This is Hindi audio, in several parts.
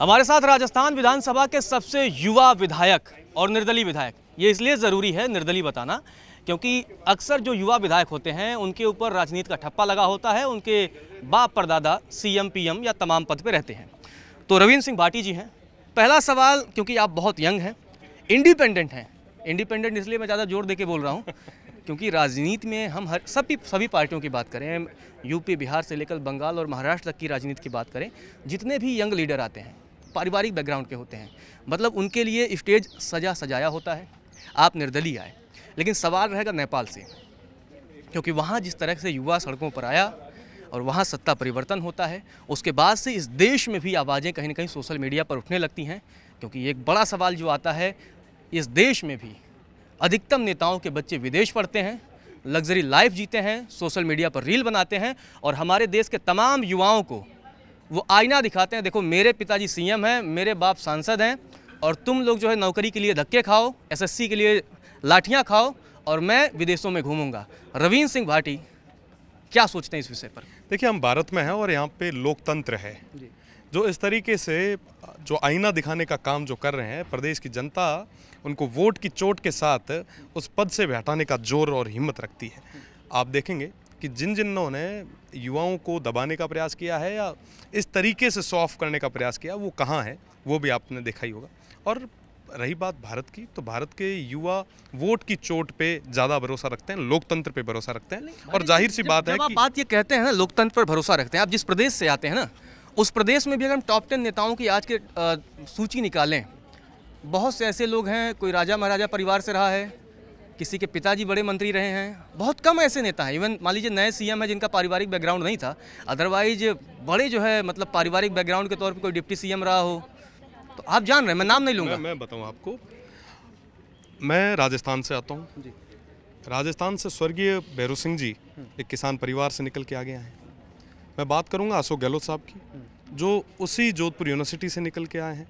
हमारे साथ राजस्थान विधानसभा के सबसे युवा विधायक और निर्दलीय विधायक। ये इसलिए ज़रूरी है निर्दलीय बताना क्योंकि अक्सर जो युवा विधायक होते हैं उनके ऊपर राजनीति का ठप्पा लगा होता है, उनके बाप परदादा सीएम पीएम या तमाम पद पे रहते हैं। तो रविंद्र सिंह भाटी जी हैं। पहला सवाल, क्योंकि आप बहुत यंग हैं, इंडिपेंडेंट हैं। इंडिपेंडेंट इसलिए मैं ज़्यादा जोर दे के बोल रहा हूँ क्योंकि राजनीति में हम सभी पार्टियों की बात करें, यूपी बिहार से लेकर बंगाल और महाराष्ट्र तक की राजनीति की बात करें, जितने भी यंग लीडर आते हैं पारिवारिक बैकग्राउंड के होते हैं, मतलब उनके लिए स्टेज सजाया होता है। आप निर्दलीय आए, लेकिन सवाल रहेगा नेपाल से, क्योंकि वहाँ जिस तरह से युवा सड़कों पर आया और वहाँ सत्ता परिवर्तन होता है, उसके बाद से इस देश में भी आवाज़ें कहीं ना कहीं सोशल मीडिया पर उठने लगती हैं। क्योंकि एक बड़ा सवाल जो आता है, इस देश में भी अधिकतम नेताओं के बच्चे विदेश पढ़ते हैं, लग्जरी लाइफ जीते हैं, सोशल मीडिया पर रील बनाते हैं और हमारे देश के तमाम युवाओं को वो आईना दिखाते हैं, देखो मेरे पिताजी सीएम हैं, मेरे बाप सांसद हैं और तुम लोग जो है नौकरी के लिए धक्के खाओ, एसएससी के लिए लाठियां खाओ और मैं विदेशों में घूमूंगा। रविंद्र सिंह भाटी क्या सोचते हैं इस विषय पर? देखिए, हम भारत में हैं और यहाँ पे लोकतंत्र है जो इस तरीके से जो आईना दिखाने का काम जो कर रहे हैं, प्रदेश की जनता उनको वोट की चोट के साथ उस पद से हटाने का जोर और हिम्मत रखती है। आप देखेंगे कि जिन्होंने युवाओं को दबाने का प्रयास किया है या इस तरीके से शो ऑफ करने का प्रयास किया, वो कहाँ है वो भी आपने देखा ही होगा। और रही बात भारत की, तो भारत के युवा वोट की चोट पे ज़्यादा भरोसा रखते हैं, लोकतंत्र पे भरोसा रखते हैं। और जाहिर सी बात है कि बात ये कहते हैं ना, लोकतंत्र पर भरोसा रखते हैं। आप जिस प्रदेश से आते हैं ना, उस प्रदेश में भी अगर हम टॉप 10 नेताओं की आज के सूची निकालें, बहुत से ऐसे लोग हैं, कोई राजा महाराजा परिवार से रहा है, किसी के पिताजी बड़े मंत्री रहे हैं, बहुत कम ऐसे नेता हैं। इवन मान लीजिए नए सीएम है जिनका पारिवारिक बैकग्राउंड नहीं था, अदरवाइज बड़े जो है मतलब पारिवारिक बैकग्राउंड के तौर पे कोई डिप्टी सीएम रहा हो, तो आप जान रहे हैं, मैं नाम नहीं लूँगा। मैं बताऊँ आपको, मैं राजस्थान से आता हूँ। राजस्थान से स्वर्गीय भैरू सिंह जी एक किसान परिवार से निकल के आ गए हैं। मैं बात करूँगा अशोक गहलोत साहब की, जो उसी जोधपुर यूनिवर्सिटी से निकल के आए हैं।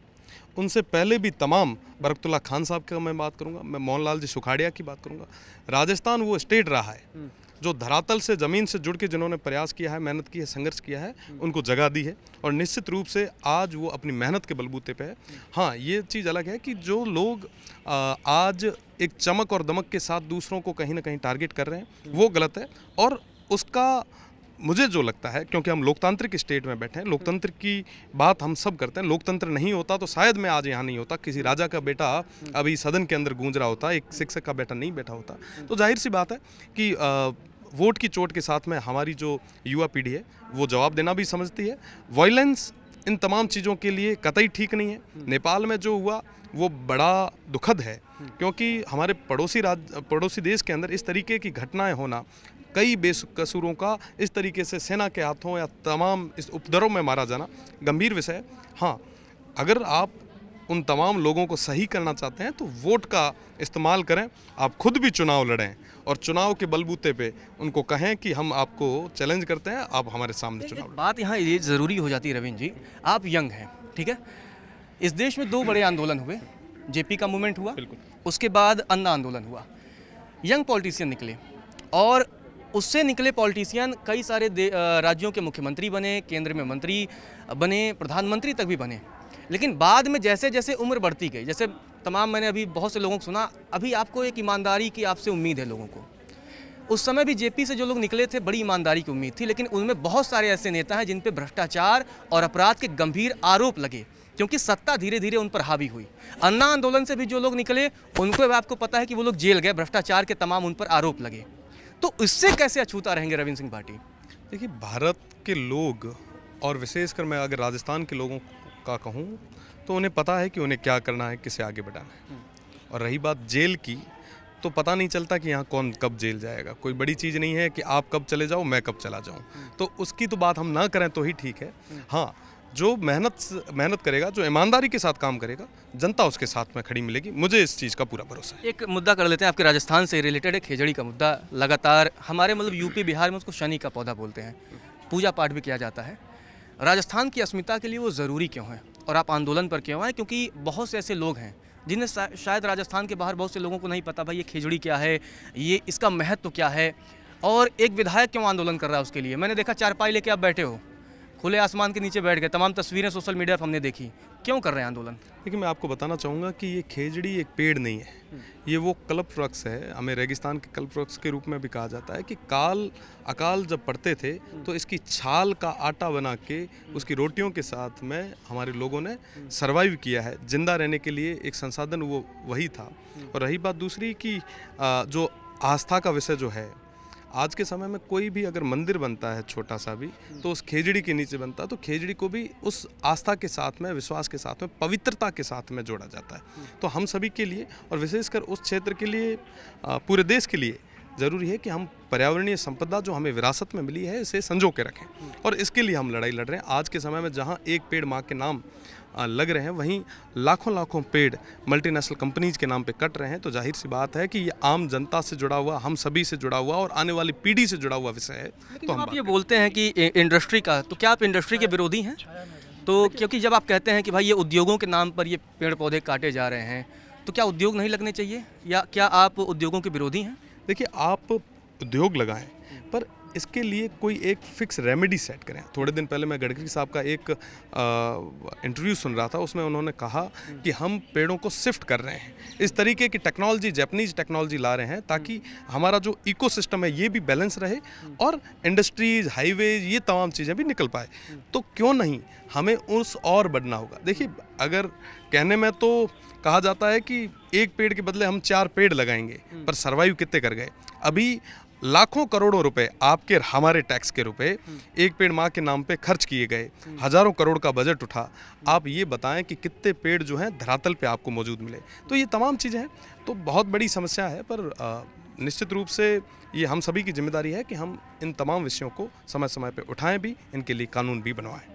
उनसे पहले भी तमाम बरकतुल्ला खान साहब का मैं बात करूंगा, मैं मोहनलाल जी सुखाड़िया की बात करूंगा। राजस्थान वो स्टेट रहा है जो धरातल से ज़मीन से जुड़ के जिन्होंने प्रयास किया है, मेहनत की है, संघर्ष किया है, उनको जगह दी है और निश्चित रूप से आज वो अपनी मेहनत के बलबूते पे है। हाँ, ये चीज़ अलग है कि जो लोग आज एक चमक और दमक के साथ दूसरों को कहीं ना कहीं टारगेट कर रहे हैं, वो गलत है। और उसका मुझे जो लगता है, क्योंकि हम लोकतांत्रिक स्टेट में बैठे हैं, लोकतंत्र की बात हम सब करते हैं, लोकतंत्र नहीं होता तो शायद मैं आज यहाँ नहीं होता, किसी राजा का बेटा अभी सदन के अंदर गूंज रहा होता, एक शिक्षक का बेटा नहीं बैठा होता। तो जाहिर सी बात है कि वोट की चोट के साथ में हमारी जो युवा पीढ़ी है वो जवाब देना भी समझती है। वायलेंस इन तमाम चीज़ों के लिए कतई ठीक नहीं है। नेपाल में जो हुआ वो बड़ा दुखद है, क्योंकि हमारे पड़ोसी देश के अंदर इस तरीके की घटनाएं होना, कई बेकसूरों का इस तरीके से सेना के हाथों या तमाम इस उपद्रव में मारा जाना गंभीर विषय है। हाँ, अगर आप उन तमाम लोगों को सही करना चाहते हैं तो वोट का इस्तेमाल करें, आप खुद भी चुनाव लड़ें और चुनाव के बलबूते पे उनको कहें कि हम आपको चैलेंज करते हैं, आप हमारे सामने चुनाव लड़ें। बात यहाँ ये ज़रूरी हो जाती है रविंद्र जी, आप यंग हैं, ठीक है। इस देश में 2 बड़े आंदोलन हुए, जेपी का मूवमेंट हुआ, उसके बाद अन्ना आंदोलन हुआ। यंग पॉलिटिशियन निकले और उससे निकले पॉलिटिशियन कई सारे राज्यों के मुख्यमंत्री बने, केंद्र में मंत्री बने, प्रधानमंत्री तक भी बने। लेकिन बाद में जैसे जैसे उम्र बढ़ती गई, जैसे तमाम मैंने अभी बहुत से लोगों को सुना, अभी आपको एक ईमानदारी की आपसे उम्मीद है लोगों को। उस समय भी जेपी से जो लोग निकले थे, बड़ी ईमानदारी की उम्मीद थी, लेकिन उनमें बहुत सारे ऐसे नेता हैं जिन पे भ्रष्टाचार और अपराध के गंभीर आरोप लगे, क्योंकि सत्ता धीरे धीरे उन पर हावी हुई। अन्ना आंदोलन से भी जो लोग निकले उनको आपको पता है कि वो लोग जेल गए, भ्रष्टाचार के तमाम उन पर आरोप लगे। तो इससे कैसे अछूता रहेंगे रविंद्र सिंह भाटी? देखिए, भारत के लोग और विशेषकर मैं अगर राजस्थान के लोगों का कहूँ तो उन्हें पता है कि उन्हें क्या करना है, किसे आगे बढ़ाना है। और रही बात जेल की, तो पता नहीं चलता कि यहाँ कौन कब जेल जाएगा। कोई बड़ी चीज़ नहीं है कि आप कब चले जाओ, मैं कब चला जाऊँ, तो उसकी तो बात हम ना करें तो ही ठीक है। हाँ, जो मेहनत करेगा, जो ईमानदारी के साथ काम करेगा, जनता उसके साथ में खड़ी मिलेगी, मुझे इस चीज़ का पूरा भरोसा है। एक मुद्दा कर लेते हैं, आपके राजस्थान से रिलेटेड है, खेजड़ी का मुद्दा। लगातार हमारे मतलब यूपी बिहार में उसको शनि का पौधा बोलते हैं, पूजा पाठ भी किया जाता है। राजस्थान की अस्मिता के लिए वो ज़रूरी क्यों है और आप आंदोलन पर क्यों आए? क्योंकि बहुत से ऐसे लोग हैं जिन्हें शायद राजस्थान के बाहर बहुत से लोगों को नहीं पता भाई ये खेजड़ी क्या है, ये इसका महत्व क्या है, और एक विधायक क्यों आंदोलन कर रहा है उसके लिए। मैंने देखा चारपाई लेके आप बैठे हो, खुले आसमान के नीचे बैठ गए। तमाम तस्वीरें सोशल मीडिया पर हमने देखी। क्यों कर रहे हैं आंदोलन? देखिए, मैं आपको बताना चाहूँगा कि ये खेजड़ी एक पेड़ नहीं है, ये वो कल्प वृक्ष है। हमें रेगिस्तान के कल्प वृक्ष के रूप में भी कहा जाता है कि अकाल जब पड़ते थे तो इसकी छाल का आटा बना के उसकी रोटियों के साथ में हमारे लोगों ने सरवाइव किया है। जिंदा रहने के लिए एक संसाधन वो वही था। और रही बात दूसरी कि जो आस्था का विषय जो है, आज के समय में कोई भी अगर मंदिर बनता है छोटा सा भी, तो उस खेजड़ी के नीचे बनता है, तो खेजड़ी को भी उस आस्था के साथ में, विश्वास के साथ में, पवित्रता के साथ में जोड़ा जाता है। तो हम सभी के लिए और विशेषकर उस क्षेत्र के लिए, पूरे देश के लिए ज़रूरी है कि हम पर्यावरणीय संपदा जो हमें विरासत में मिली है इसे संजो के रखें। और इसके लिए हम लड़ाई लड़ रहे हैं। आज के समय में जहाँ एक पेड़ माँ के नाम लग रहे हैं, वहीं लाखों पेड़ मल्टीनेशनल कंपनीज के नाम पे कट रहे हैं। तो जाहिर सी बात है कि ये आम जनता से जुड़ा हुआ, हम सभी से जुड़ा हुआ और आने वाली पीढ़ी से जुड़ा हुआ विषय है। तो हम आप ये बोलते हैं कि इंडस्ट्री का, तो क्या आप इंडस्ट्री के विरोधी हैं? तो क्योंकि जब आप कहते हैं कि भाई ये उद्योगों के नाम पर ये पेड़ पौधे काटे जा रहे हैं, तो क्या उद्योग नहीं लगने चाहिए, या क्या आप उद्योगों के विरोधी हैं? देखिए, आप उद्योग लगाएं, पर इसके लिए कोई एक फिक्स रेमेडी सेट करें। थोड़े दिन पहले मैं गडकरी साहब का एक इंटरव्यू सुन रहा था, उसमें उन्होंने कहा कि हम पेड़ों को शिफ्ट कर रहे हैं, इस तरीके की टेक्नोलॉजी, जापानीज टेक्नोलॉजी ला रहे हैं ताकि हमारा जो इकोसिस्टम है ये भी बैलेंस रहे और इंडस्ट्रीज, हाईवेज, ये तमाम चीज़ें भी निकल पाए। तो क्यों नहीं हमें उस और बढ़ना होगा। देखिए, अगर कहने में तो कहा जाता है कि एक पेड़ के बदले हम 4 पेड़ लगाएंगे, पर सरवाइव कितने कर गए? अभी लाखों करोड़ों रुपए आपके हमारे टैक्स के रुपए एक पेड़ माँ के नाम पे खर्च किए गए, हजारों करोड़ का बजट उठा। आप ये बताएं कि कितने पेड़ जो हैं धरातल पे आपको मौजूद मिले। तो ये तमाम चीज़ें हैं, तो बहुत बड़ी समस्या है। पर निश्चित रूप से ये हम सभी की जिम्मेदारी है कि हम इन तमाम विषयों को समय समय पे उठाएं भी, इनके लिए कानून भी बनवाएं।